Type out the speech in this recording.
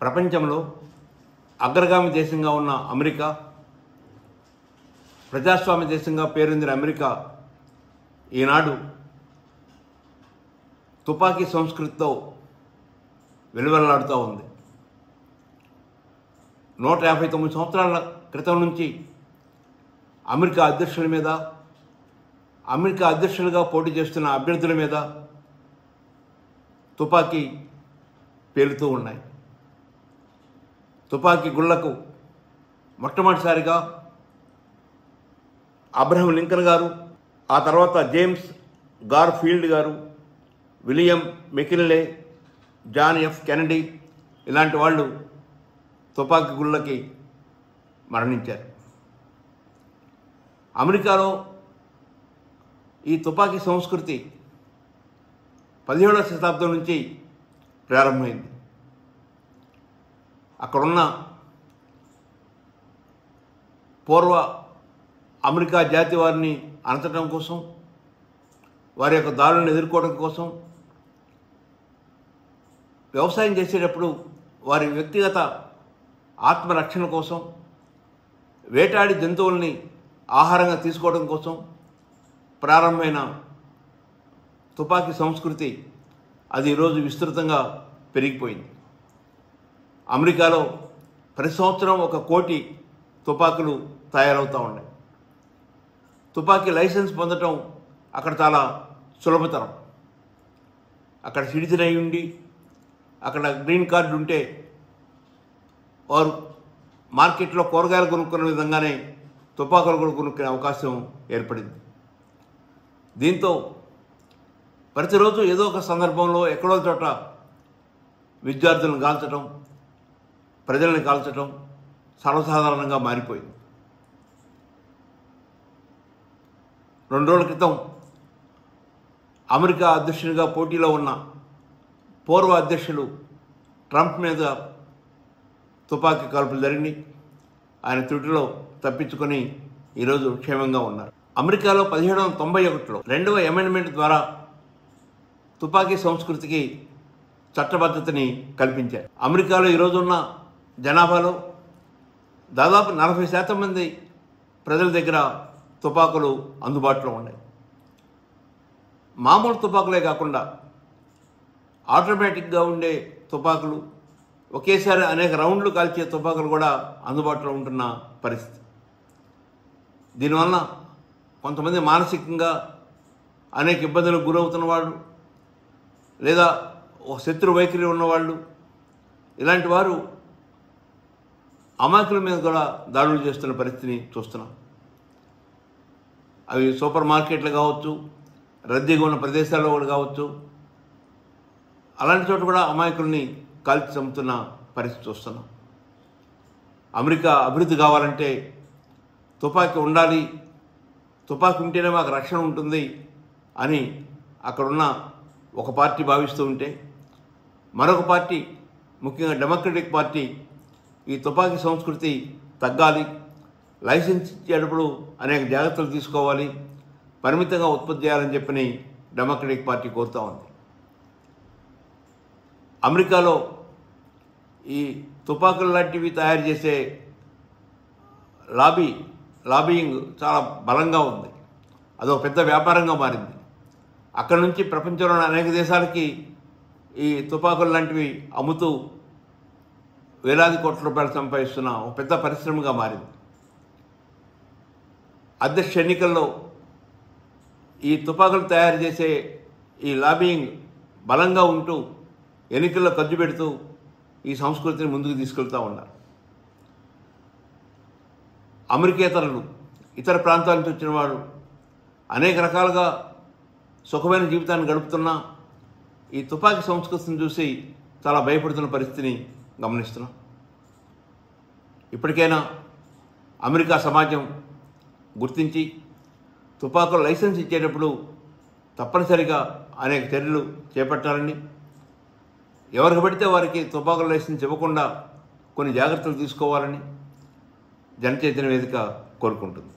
ప్రపంచంలో అగ్రగామి దేశంగా ఉన్న అమెరికా, ప్రజాస్వామ్య దేశంగా పేరొందిన అమెరికా ఈనాడు తుపాకీ సంస్కృతితో వెలువెల్లాడుతూ ఉంది. 159 సంవత్సరాల క్రితం నుంచి అమెరికా అధ్యక్షుల మీద, అమెరికా అధ్యక్షులుగా పోటీ చేస్తున్న అభ్యర్థుల మీద తుపాకీ పేలుతూ ఉన్నాయి. తుపాకీ గుళ్లకు మొట్టమొదటిసారిగా అబ్రహం లింకన్ గారు, ఆ తర్వాత జేమ్స్ గార్ఫీల్డ్ గారు, విలియం మెకిన్లే, జాన్ ఎఫ్ కెనడీ ఇలాంటి వాళ్ళు తుపాకీ గుళ్ళకి మరణించారు. అమెరికాలో ఈ తుపాకీ సంస్కృతి 17వ శతాబ్దం నుంచి ప్రారంభమైంది. అక్కడున్న పూర్వ అమెరికా జాతి వారిని అణచడం కోసం, వారి యొక్క దాడులను ఎదుర్కోవడం కోసం, వ్యవసాయం చేసేటప్పుడు వారి వ్యక్తిగత ఆత్మరక్షణ కోసం, వేటాడి జంతువుల్ని ఆహారంగా తీసుకోవడం కోసం ప్రారంభమైన తుపాకీ సంస్కృతి అది ఈరోజు విస్తృతంగా పెరిగిపోయింది. అమెరికాలో ప్రతి సంవత్సరం 1 కోటి తుపాకులు తయారవుతూ ఉన్నాయి. తుపాకీ లైసెన్స్ పొందటం అక్కడ చాలా సులభతరం. అక్కడ సిటిజన్ అయి ఉండి అక్కడ గ్రీన్ కార్డు ఉంటే వారు మార్కెట్లో కూరగాయలు కొనుక్కునే విధంగానే తుపాకులు కూడా కొనుక్కునే అవకాశం ఏర్పడింది. దీంతో ప్రతిరోజు ఏదో ఒక సందర్భంలో ఎక్కడో చోట విద్యార్థులను కాల్చడం, ప్రజల్ని కాల్చడం సర్వసాధారణంగా మారిపోయింది. 2 రోజుల క్రితం అమెరికా అధ్యక్షునిగా పోటీలో ఉన్న పూర్వ అధ్యక్షులు ట్రంప్ మీద తుపాకీ కాల్పులు జరిగినాయి. ఆయన త్రుటిలో తప్పించుకొని ఈరోజు క్షేమంగా ఉన్నారు. అమెరికాలో 1791లో 2వ అమెండ్మెంట్ ద్వారా తుపాకీ సంస్కృతికి చట్టబద్ధతని కల్పించారు. అమెరికాలో ఈరోజున్న జనాభాలో దాదాపు 40% మంది ప్రజల దగ్గర తుపాకులు అందుబాటులో ఉన్నాయి. మామూలు తుపాకులే కాకుండా ఆటోమేటిక్గా ఉండే తుపాకులు, ఒకేసారి అనేక రౌండ్లు కాల్చే తుపాకులు కూడా అందుబాటులో ఉంటున్న పరిస్థితి. దీనివల్ల కొంతమంది మానసికంగా అనేక ఇబ్బందులకు గురవుతున్న వాళ్ళు, లేదా ఒక శత్రు వైఖరి ఉన్నవాళ్ళు, ఇలాంటి వారు అమాయకుల మీద కూడా దాడులు చేస్తున్న పరిస్థితిని చూస్తున్నాం. అవి సూపర్ మార్కెట్లు కావచ్చు, రద్దీగా ఉన్న ప్రదేశాల్లో కూడా కావచ్చు, అలాంటి చోట కూడా అమాయకుల్ని కాల్చి చంపుతున్న పరిస్థితి చూస్తున్నాం. అమెరికా అభివృద్ధి కావాలంటే తుపాకీ ఉండాలి, తుపాకీ ఉంటేనే మాకు రక్షణ ఉంటుంది అని అక్కడున్న ఒక పార్టీ భావిస్తూ ఉంటే, మరొక పార్టీ, ముఖ్యంగా డెమోక్రటిక్ పార్టీ, ఈ తుపాకీ సంస్కృతి తగ్గాలి, లైసెన్స్ ఇచ్చేటప్పుడు అనేక జాగ్రత్తలు తీసుకోవాలి, పరిమితంగా ఉత్పత్తి చేయాలని చెప్పని డెమోక్రటిక్ పార్టీ కోరుతూ ఉంది. అమెరికాలో ఈ తుపాకులు లాంటివి తయారు చేసే లాబియింగ్ చాలా బలంగా ఉంది. అదొక పెద్ద వ్యాపారంగా మారింది. అక్కడి నుంచి ప్రపంచంలోని అనేక దేశాలకి ఈ తుపాకులు లాంటివి అమ్ముతూ వేలాది కోట్ల రూపాయలు సంపాదిస్తున్న ఒక పెద్ద పరిశ్రమగా మారింది. అధ్యక్ష ఎన్నికల్లో ఈ తుపాకులు తయారు చేసే ఈ లాబియింగ్ బలంగా ఉంటూ ఎన్నికల్లో ఖర్చు పెడుతూ ఈ సంస్కృతిని ముందుకు తీసుకెళ్తూ ఉన్నారు. అమెరికేతరులు, ఇతర ప్రాంతాల నుంచి వచ్చిన వారు అనేక రకాలుగా సుఖమైన జీవితాన్ని గడుపుతున్నా ఈ తుపాకీ సంస్కృతిని చూసి చాలా భయపడుతున్న పరిస్థితిని గమనిస్తున్నాం. ఇప్పటికైనా అమెరికా సమాజం గుర్తించి తుపాకుల లైసెన్స్ ఇచ్చేటప్పుడు తప్పనిసరిగా అనేక చర్యలు చేపట్టాలని, ఎవరికి పడితే వారికి తుపాకుల లైసెన్స్ ఇవ్వకుండా కొన్ని జాగ్రత్తలు తీసుకోవాలని జనచైతన్య వేదిక కోరుకుంటుంది.